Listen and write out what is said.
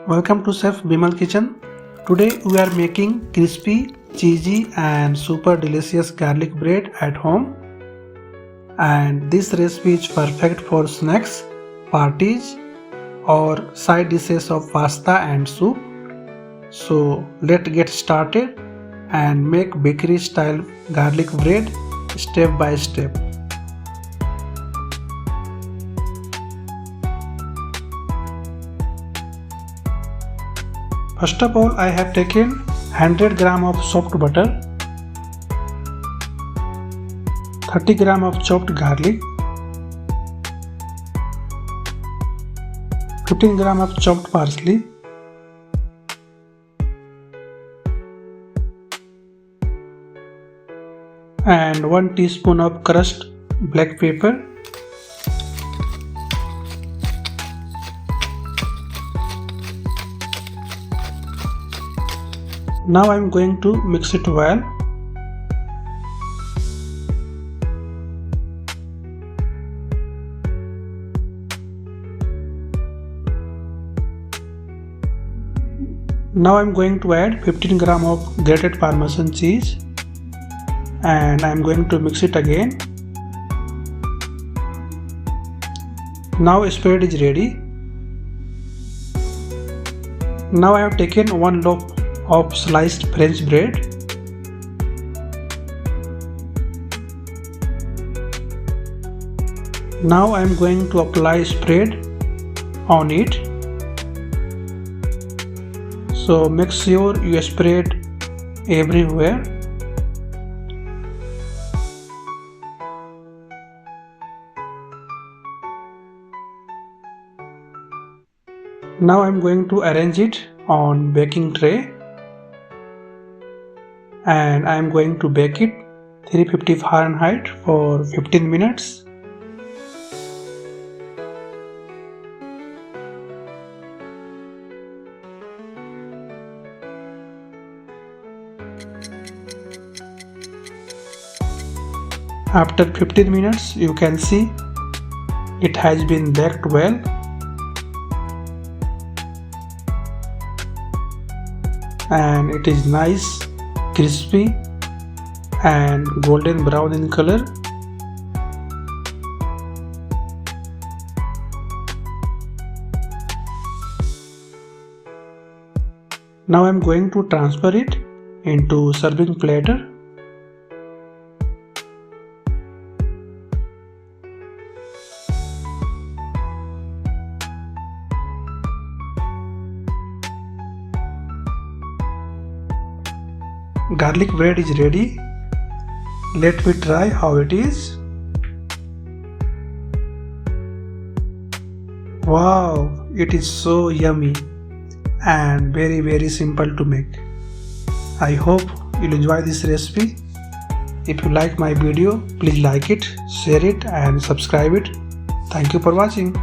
Welcome to Chef Bimal Kitchen. Today we are making crispy, cheesy and super delicious garlic bread at home. And this recipe is perfect for snacks, parties or side dishes of pasta and soup. So let's get started and make bakery style garlic bread step by step. First of all, I have taken 100 gram of soft butter, 30 gram of chopped garlic, 15 gram of chopped parsley, and 1 teaspoon of crushed black pepper. Now I am going to mix it well. Now I am going to add 15 gram of grated Parmesan cheese and I am going to mix it again. Now spread is ready. Now I have taken 1 loaf of sliced French bread. Now I am going to apply spread on it. So make sure you spread everywhere. Now I am going to arrange it on baking tray. And I am going to bake it 350 Fahrenheit for 15 minutes. After 15 minutes, you can see it has been baked well. And it is nice, crispy and golden brown in color. Now I am going to transfer it into serving platter. Garlic bread is ready. Let me try how it is. Wow, it is so yummy and very simple to make. I hope you'll enjoy this recipe. If you like my video, please like it, share it and subscribe it. Thank you for watching.